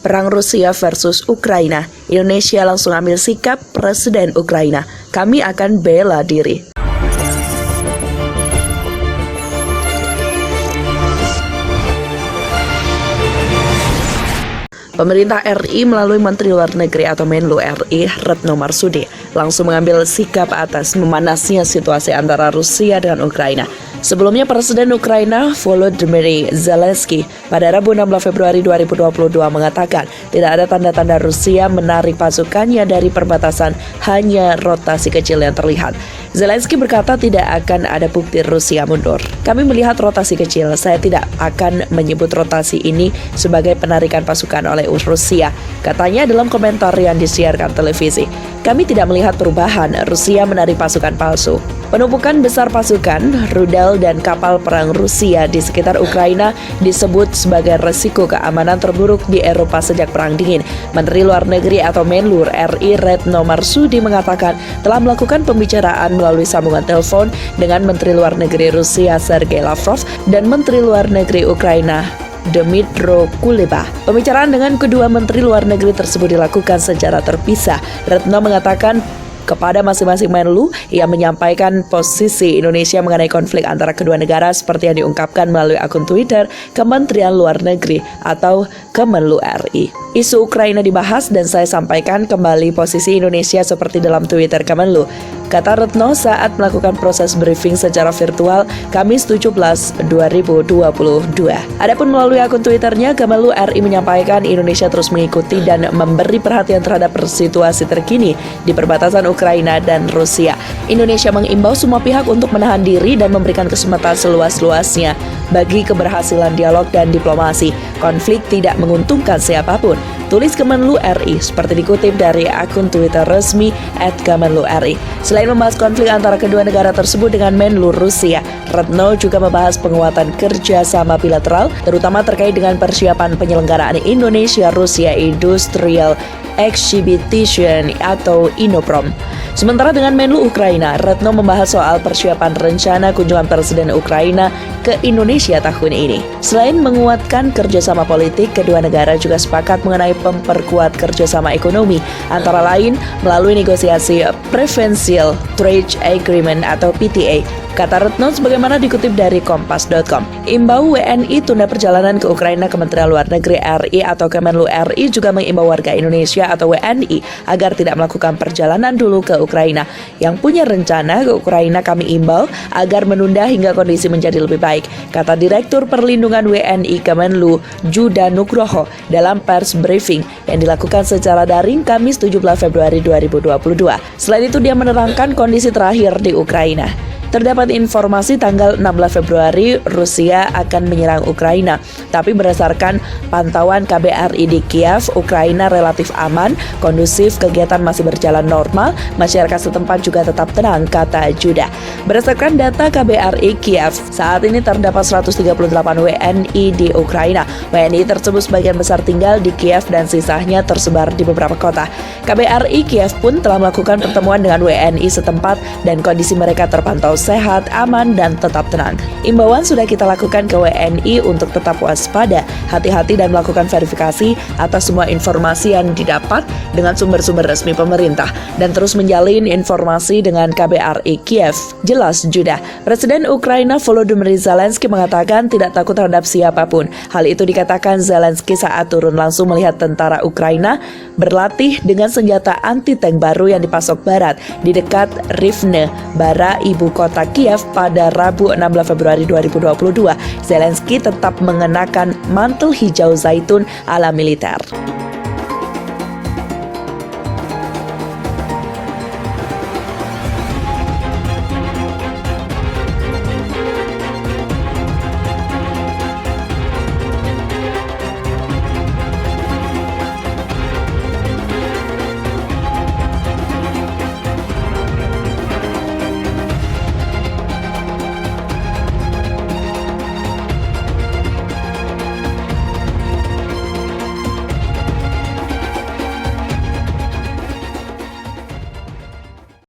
Perang Rusia versus Ukraina. Indonesia langsung ambil sikap Presiden Ukraina. Kami akan bela diri. Pemerintah RI melalui Menteri Luar Negeri atau Menlu RI, Retno Marsudi, langsung mengambil sikap atas memanasnya situasi antara Rusia dengan Ukraina. Sebelumnya, Presiden Ukraina Volodymyr Zelensky pada Rabu 16 Februari 2022 mengatakan tidak ada tanda-tanda Rusia menarik pasukannya dari perbatasan, hanya rotasi kecil yang terlihat. Zelensky berkata tidak akan ada bukti Rusia mundur. Kami melihat rotasi kecil, saya tidak akan menyebut rotasi ini sebagai penarikan pasukan oleh Rusia, katanya dalam komentar yang disiarkan televisi. Kami tidak melihat perubahan, Rusia menarik pasukan palsu. Penumpukan besar pasukan, rudal dan kapal perang Rusia di sekitar Ukraina disebut sebagai resiko keamanan terburuk di Eropa sejak Perang Dingin. Menteri Luar Negeri atau Menlu RI Retno Marsudi mengatakan telah melakukan pembicaraan melalui sambungan telepon dengan Menteri Luar Negeri Rusia Sergei Lavrov dan Menteri Luar Negeri Ukraina Dmytro Kuleba. Pembicaraan dengan kedua menteri luar negeri tersebut dilakukan secara terpisah. Retno mengatakan kepada masing-masing Menlu, ia menyampaikan posisi Indonesia mengenai konflik antara kedua negara seperti yang diungkapkan melalui akun Twitter Kementerian Luar Negeri atau Kemenlu RI. Isu Ukraina dibahas dan saya sampaikan kembali posisi Indonesia seperti dalam Twitter Kemenlu, kata Retno saat melakukan proses briefing secara virtual Kamis 17 2022. Adapun melalui akun Twitternya, Kemenlu RI menyampaikan Indonesia terus mengikuti dan memberi perhatian terhadap situasi terkini di perbatasan Ukraina dan Rusia. Indonesia mengimbau semua pihak untuk menahan diri dan memberikan kesempatan seluas-luasnya bagi keberhasilan dialog dan diplomasi. Konflik tidak menguntungkan siapapun, tulis Kemenlu RI seperti dikutip dari akun Twitter resmi @Kemenlu-RI. Selain membahas konflik antara kedua negara tersebut dengan Menlu Rusia, Retno juga membahas penguatan kerjasama bilateral, terutama terkait dengan persiapan penyelenggaraan Indonesia-Rusia Industrial Exhibition atau Inoprom. Sementara dengan Menlu Ukraina, Retno membahas soal persiapan rencana kunjungan Presiden Ukraina ke Indonesia tahun ini. Selain menguatkan kerjasama politik, kedua negara juga sepakat mengenai memperkuat kerjasama ekonomi, antara lain melalui negosiasi Preferential Trade Agreement atau PTA. Kata Retno sebagaimana dikutip dari Kompas.com. Imbau WNI tunda perjalanan ke Ukraina. Kementerian Luar Negeri RI atau Kemenlu RI juga mengimbau warga Indonesia atau WNI agar tidak melakukan perjalanan dulu ke Ukraina. Yang punya rencana ke Ukraina kami imbau agar menunda hingga kondisi menjadi lebih baik, kata Direktur Perlindungan WNI Kemenlu Juda Nugroho dalam pers briefing yang dilakukan secara daring Kamis 17 Februari 2022. Selain itu dia menerangkan kondisi terakhir di Ukraina. Terdapat informasi tanggal 16 Februari Rusia akan menyerang Ukraina. Tapi berdasarkan pantauan KBRI di Kiev, Ukraina relatif aman, kondusif, kegiatan masih berjalan normal, masyarakat setempat juga tetap tenang, kata Juda. Berdasarkan data KBRI Kiev, saat ini terdapat 138 WNI di Ukraina. WNI tersebut sebagian besar tinggal di Kiev dan sisanya tersebar di beberapa kota. KBRI Kiev pun telah melakukan pertemuan dengan WNI setempat dan kondisi mereka terpantau sehat, aman, dan tetap tenang. Imbauan sudah kita lakukan ke WNI untuk tetap waspada, hati-hati dan melakukan verifikasi atas semua informasi yang didapat dengan sumber-sumber resmi pemerintah dan terus menjalin informasi dengan KBRI Kiev. Jelas Juda. Presiden Ukraina Volodymyr Zelensky mengatakan tidak takut terhadap siapapun. Hal itu dikatakan Zelensky saat turun langsung melihat tentara Ukraina berlatih dengan senjata anti-tank baru yang dipasok barat di dekat Rivne, Bara, ibu kota Kiev pada Rabu 16 Februari 2022. Zelensky tetap mengenakan mantel hijau zaitun ala militer.